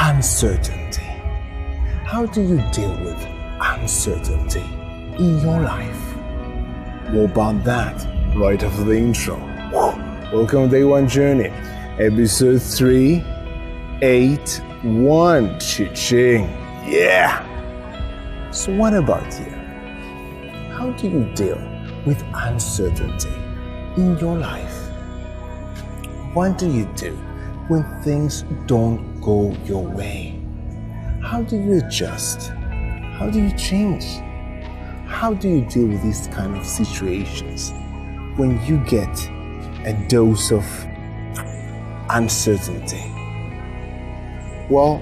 Uncertainty. How do you deal with uncertainty in your life? More about that right after the intro. Welcome to Day One Journey, Episode 381. Ching. Yeah! So what about you? How do you deal with uncertainty in your life? What do you do when things don't go your way? How do you adjust? How do you change? How do you deal with these kind of situations when you get a dose of uncertainty? Well,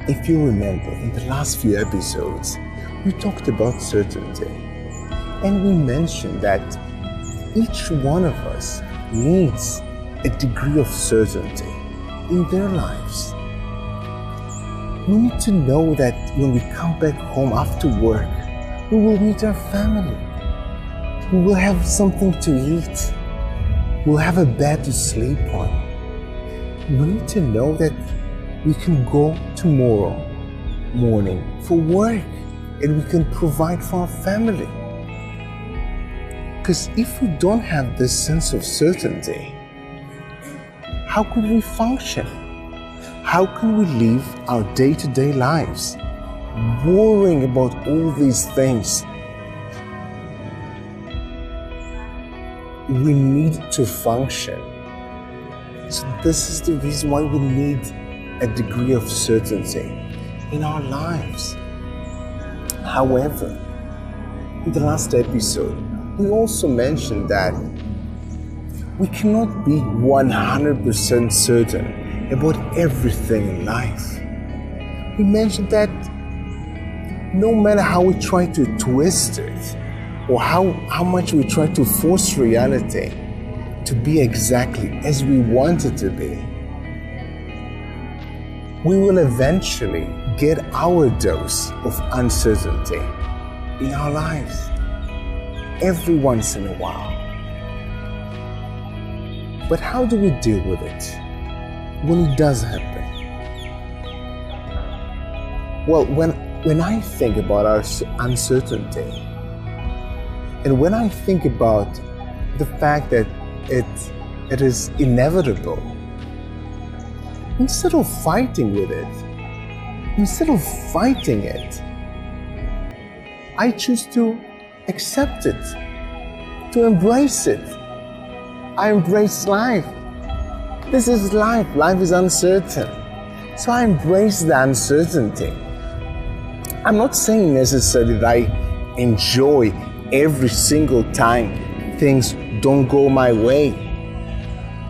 if you remember, in the last few episodes, we talked about certainty, and we mentioned that each one of us needs a degree of certainty in their lives. We need to know that when we come back home after work, we will meet our family. We will have something to eat. We'll have a bed to sleep on. We need to know that we can go tomorrow morning for work and we can provide for our family. Because if we don't have this sense of certainty, how could we function? How can we live our day-to-day lives worrying about all these things? We need to function. So this is the reason why we need a degree of certainty in our lives. However, in the last episode, we also mentioned that we cannot be 100% certain about everything in life. We mentioned that no matter how we try to twist it or how much we try to force reality to be exactly as we want it to be, we will eventually get our dose of uncertainty in our lives every once in a while. But how do we deal with it when it does happen? Well, when I think about our uncertainty, and when I think about the fact that it is inevitable, instead of fighting it, I choose to accept it, to embrace it. I embrace life. This is life. Life is uncertain. So I embrace the uncertainty. I'm not saying necessarily that I enjoy every single time things don't go my way.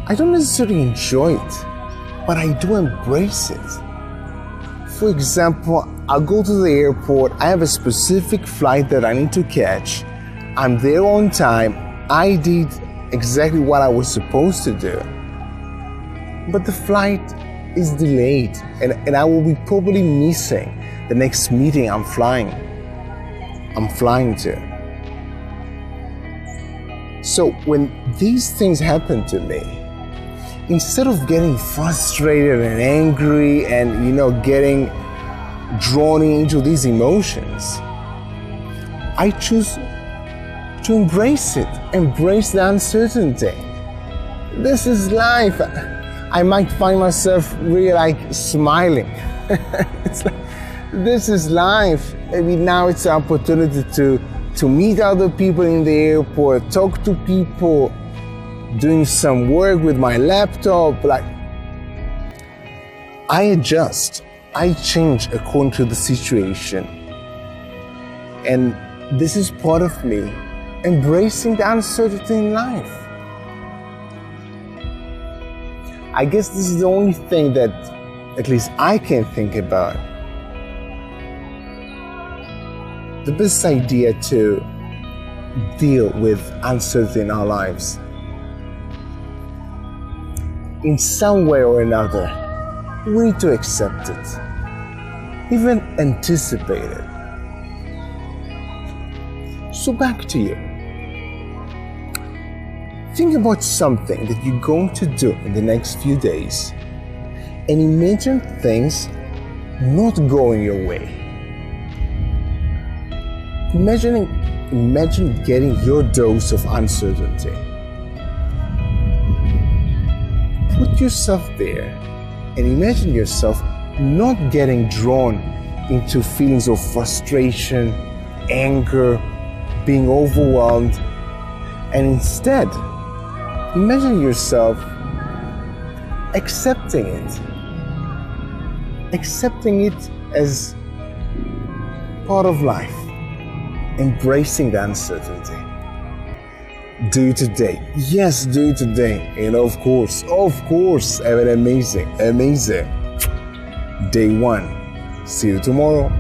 I don't necessarily enjoy it, but I do embrace it. For example, I'll go to the airport. I have a specific flight that I need to catch. I'm there on time. I did exactly what I was supposed to do. But the flight is delayed and I will be probably missing the next meeting I'm flying to. So when these things happen to me, instead of getting frustrated and angry and getting drawn into these emotions, I choose to embrace it, embrace the uncertainty. This is life. I might find myself really smiling. It's like, this is life. Maybe now it's an opportunity to meet other people in the airport, talk to people, doing some work with my laptop. I adjust, I change according to the situation. And this is part of me embracing the uncertainty in life. I guess this is the only thing that at least I can think about. The best idea to deal with uncertainty in our lives. In some way or another, we need to accept it, even anticipate it. So back to you. Think about something that you're going to do in the next few days and imagine things not going your way. Imagine getting your dose of uncertainty. Put yourself there and imagine yourself not getting drawn into feelings of frustration, anger, being overwhelmed, and instead, imagine yourself accepting it as part of life, embracing the uncertainty. Do it today. Yes, do it today. And of course, have an amazing day one. See you tomorrow.